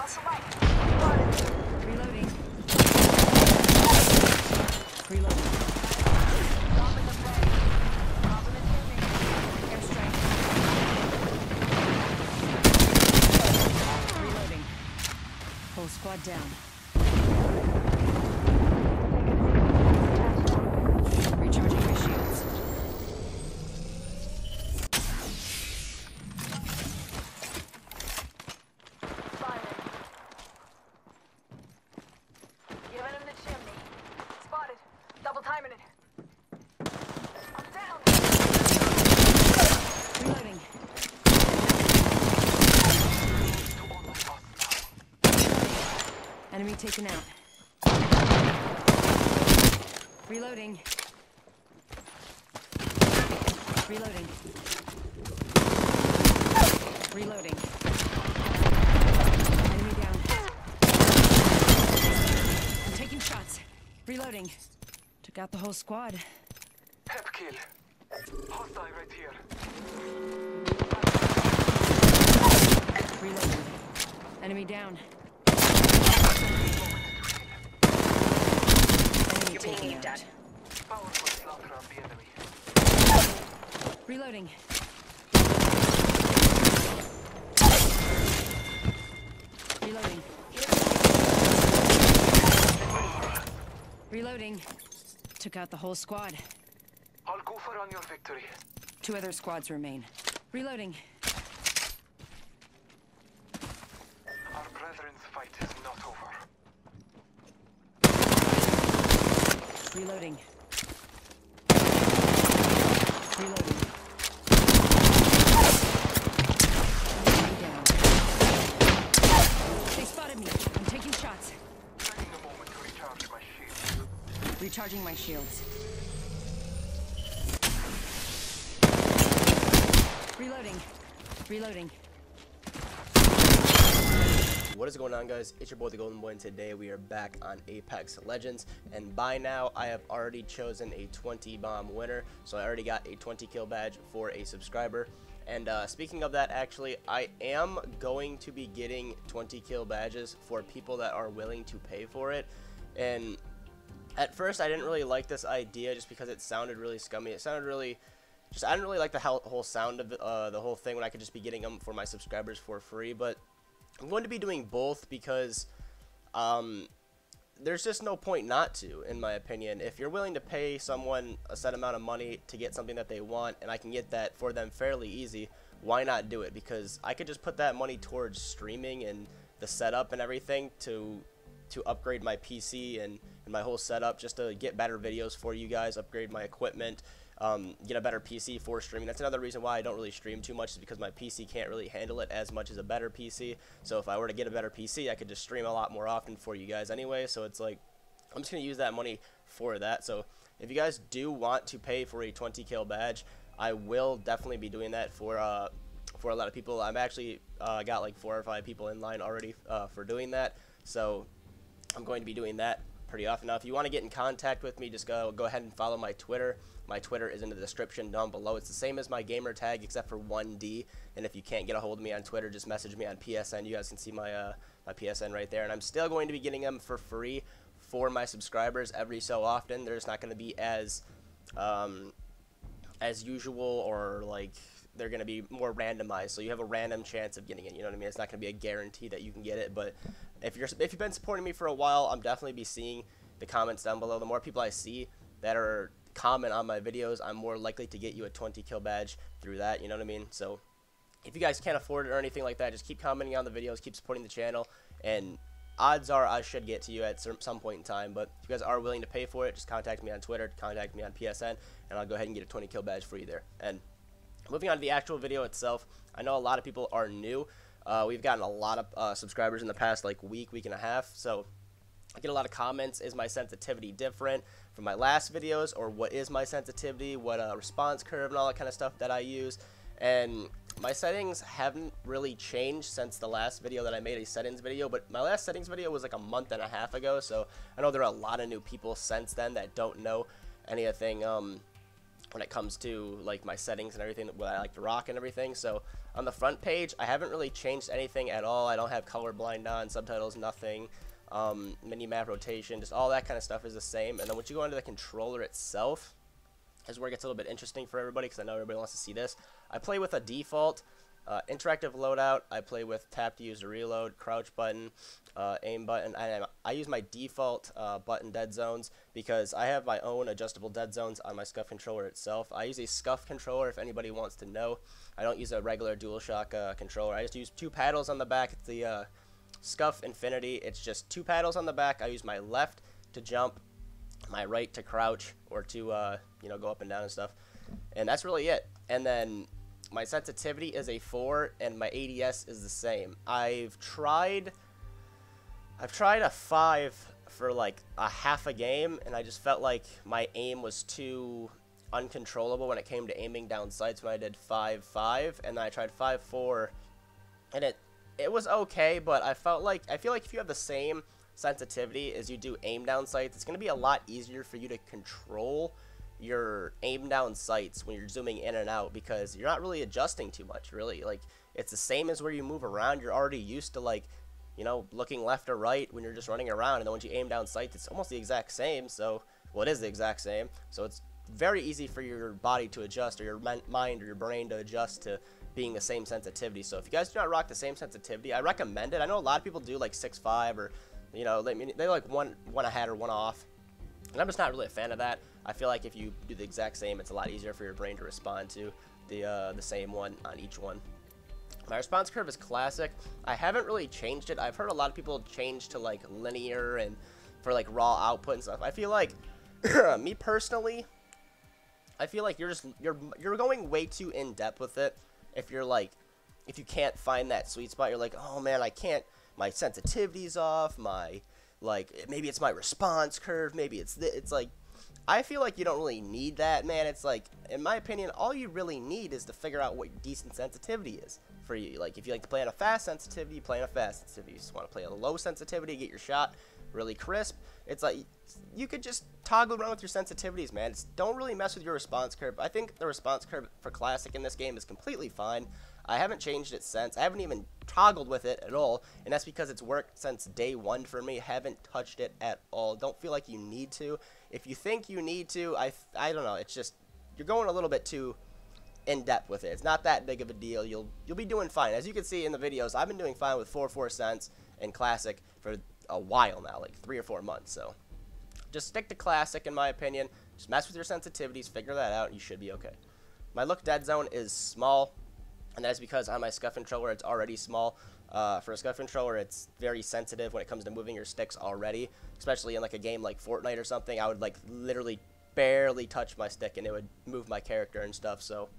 Reloading. Reloading. Airstrike. Reloading. Whole squad down. Recharging my shields. Giving him the chimney. Spotted. Double timing it. I'm down. Reloading. Enemy taken out. Reloading. Reloading. Reloading. Enemy down. I'm taking shots. Reloading. Took out the whole squad. Pep kill. Hostile right here. Reloading. Enemy down. Enemy taken out. Powerful slaughter of the enemy. Reloading. Reloading. Reloading. Took out the whole squad. I'll go for on your victory. 2 other squads remain. Reloading. Our brethren's fight is not over. Reloading. Reloading. Enemy down. They spotted me. I'm taking shots. Taking a moment to recharge my shield. Recharging my shields. Reloading. Reloading. What is going on, guys? It's your boy the Golden Boy, and today we are back on Apex Legends. And by now I have already chosen a 20 bomb winner, so I already got a 20 kill badge for a subscriber. And speaking of that, actually I am going to be getting 20 kill badges for people that are willing to pay for it. And at first I didn't really like this idea just because it sounded really scummy. It sounded really I didn't really like the whole sound of the whole thing when I could just be getting them for my subscribers for free. But I'm going to be doing both because there's just no point not to, in my opinion. If you're willing to pay someone a set amount of money to get something that they want, and I can get that for them fairly easy, why not do it? Because I could just put that money towards streaming and the setup and everything to upgrade my PC and my whole setup, just to get better videos for you guys, upgrade my equipment, get a better PC for streaming. That's another reason why I don't really stream too much, is because my PC can't really handle it as much as a better PC. So if I were to get a better PC, I could just stream a lot more often for you guys anyway. So it's like, I'm just going to use that money for that. So if you guys do want to pay for a 20 kill badge, I will definitely be doing that for a lot of people. I'm actually got like 4 or 5 people in line already for doing that. So I'm going to be doing that pretty often. Now, if you want to get in contact with me, just go ahead and follow my Twitter. My Twitter is in the description down below. It's the same as my gamer tag except for 1D. And if you can't get a hold of me on Twitter, just message me on PSN. You guys can see my my PSN right there. And I'm still going to be getting them for free for my subscribers every so often. They're just not going to be as usual, or like they're going to be more randomized. So you have a random chance of getting it. You know what I mean? It's not going to be a guarantee that you can get it. But if you've been supporting me for a while, I'm definitely be seeing the comments down below. The more people I see that are comment on my videos, I'm more likely to get you a 20 kill badge through that. You know what I mean? So if you guys can't afford it or anything like that, just keep commenting on the videos, keep supporting the channel, and odds are I should get to you at some point in time. But if you guys are willing to pay for it, just contact me on Twitter, contact me on PSN, and I'll go ahead and get a 20 kill badge for you there. And moving on to the actual video itself, I know a lot of people are new. We've gotten a lot of subscribers in the past like week and a half, so I get a lot of comments. Is my sensitivity different from my last videos, or what is my sensitivity, what response curve and all that kind of stuff that I use? And my settings haven't really changed since the last video that I made, a settings video, but my last settings video was like a month and a half ago, so I know there are a lot of new people since then that don't know anything when it comes to like my settings and everything, what I like to rock and everything. So On the front page, I haven't really changed anything at all. I don't have colorblind on, subtitles, nothing. Mini-map rotation, just all that kind of stuff is the same. And then once you go into the controller itself, is where it gets a little bit interesting for everybody, because I know everybody wants to see this. I play with a default interactive loadout. I play with tap to use to reload, crouch button, aim button. I use my default button dead zones because I have my own adjustable dead zones on my SCUF controller itself. I use a SCUF controller if anybody wants to know. I don't use a regular DualShock controller. I just use 2 paddles on the back. It's the SCUF Infinity. It's just 2 paddles on the back. I use my left to jump, my right to crouch or to you know, go up and down and stuff. And that's really it. And then my sensitivity is a 4 and my ADS is the same. I've tried a 5 for like a half a game, and I just felt like my aim was too uncontrollable when it came to aiming down sights when I did 5.5, and then I tried 5.4, and it was okay, but I feel like if you have the same sensitivity as you do aim down sights, it's going to be a lot easier for you to control your aim down sights when you're zooming in and out, because you're not really adjusting too much, really. Like, it's the same as where you move around. You're already used to, like, you know, looking left or right when you're just running around, and then once you aim down sights, it's almost the exact same. So, well, it is the exact same, so it's very easy for your body to adjust, or your mind or your brain to adjust to being the same sensitivity. So if you guys do not rock the same sensitivity, I recommend it. I know a lot of people do like 6.5, or, you know, they like one ahead or one off, and I'm just not really a fan of that. I feel like if you do the exact same, it's a lot easier for your brain to respond to the same one on each one. My response curve is classic. I haven't really changed it. I've heard a lot of people change to like linear and for like raw output and stuff. I feel like, me personally, I feel like you're going way too in depth with it. If you can't find that sweet spot, you're like, oh man, I can't. My sensitivity's off. Maybe it's my response curve. Maybe it's like. I feel like you don't really need that, man. It's like, in my opinion, all you really need is to figure out what decent sensitivity is for you. Like, if you like to play on a fast sensitivity, you play on a fast sensitivity. You just want to play on a low sensitivity, get your shot really crisp. It's like, you could just toggle around with your sensitivities, man. Don't really mess with your response curve. I think the response curve for Classic in this game is completely fine. I haven't changed it since. I haven't even toggled with it at all, and that's because it's worked since day 1 for me. I haven't touched it at all. Don't feel like you need to. If you think you need to, I don't know. It's just, you're going a little bit too in depth with it. It's not that big of a deal. You'll be doing fine. As you can see in the videos, I've been doing fine with 4.4 cents and Classic for a while now, like 3 or 4 months. So just stick to Classic, in my opinion. Just mess with your sensitivities, figure that out, and you should be okay. My look dead zone is small, and that is because on my SCUF controller it's already small. For a SCUF controller, it's very sensitive when it comes to moving your sticks already, especially in like a game like Fortnite or something. I would like literally barely touch my stick and it would move my character and stuff. So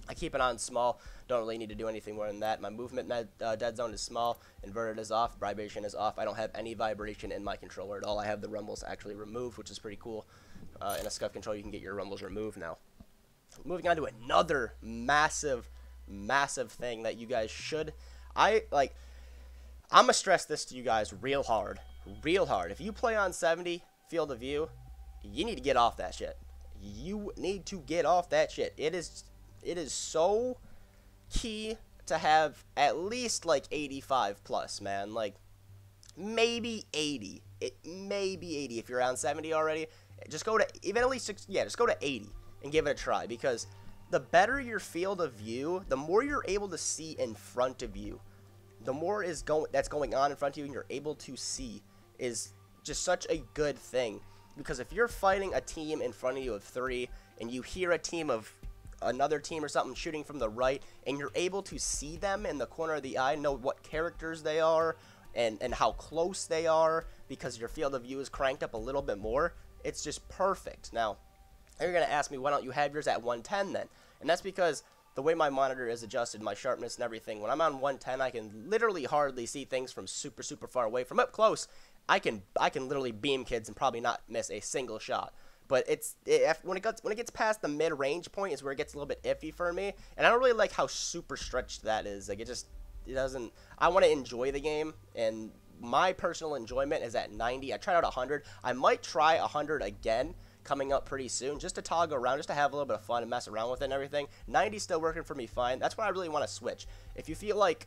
I keep it on small. Don't really need to do anything more than that. My movement dead zone is small. Inverted is off. Vibration is off. I don't have any vibration in my controller at all. I have the rumbles actually removed, which is pretty cool. In a SCUF controller, you can get your rumbles removed now. Moving on to another massive thing that you guys should, I'm gonna stress this to you guys real hard. If you play on 70 field of view, you need to get off that shit. You need to get off that shit. It is so key to have at least like 85 plus, man. Like maybe 80. Maybe 80 if you're around 70 already. Just go to just go to 80 and give it a try, because the better your field of view, the more you're able to see in front of you. The more that's going on in front of you and you're able to see is just such a good thing. Because if you're fighting a team in front of you of 3 and you hear a team of another team or something shooting from the right and you're able to see them in the corner of the eye, know what characters they are and how close they are because your field of view is cranked up a little bit more, it's just perfect. Now, you're going to ask me, why don't you have yours at 110 then? And that's because the way my monitor is adjusted, my sharpness and everything, when I'm on 110, I can literally hardly see things from super far away. From up close, I can literally beam kids and probably not miss a single shot. But when it gets past the mid-range point is where it gets a little bit iffy for me, and I don't really like how super stretched that is. Like it doesn't. I want to enjoy the game, and my personal enjoyment is at 90. I tried out 100. I might try 100 again, coming up pretty soon, just to toggle around, just to have a little bit of fun and mess around with it and everything. 90's still working for me fine. That's why I really want to switch. If you feel like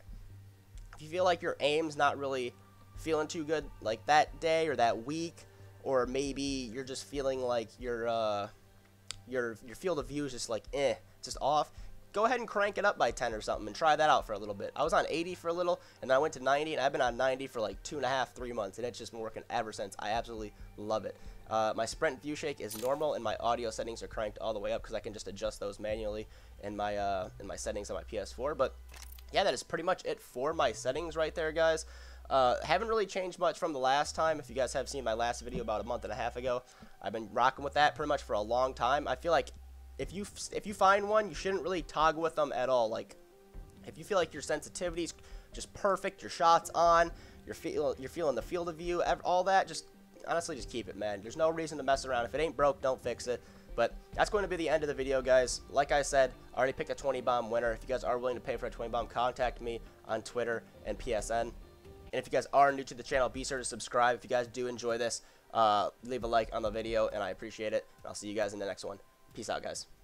your aim's not really feeling too good like that day or that week, or maybe you're just feeling like your field of view is just like just off, go ahead and crank it up by 10 or something and try that out for a little bit. I was on 80 for a little, and then I went to 90, and I've been on 90 for like 2.5, 3 months, and it's just been working ever since. I absolutely love it. My sprint view shake is normal, and my audio settings are cranked all the way up because I can just adjust those manually in my settings on my PS4. But yeah, that is pretty much it for my settings right there, guys. Haven't really changed much from the last time. If you guys have seen my last video about a month and a half ago, I've been rocking with that pretty much for a long time. I feel like if you find one, you shouldn't really toggle with them at all. Like, if you feel like your sensitivity's just perfect, your shot's on, you're feeling the field of view, all that, just honestly just keep it, man. There's no reason to mess around. If it ain't broke, don't fix it. But that's going to be the end of the video, guys. Like I said, I already picked a 20 bomb winner. If you guys are willing to pay for a 20 bomb, contact me on Twitter and PSN. And if you guys are new to the channel, be sure to subscribe. If you guys do enjoy this, leave a like on the video, and I appreciate it. And I'll see you guys in the next one. Peace out, guys.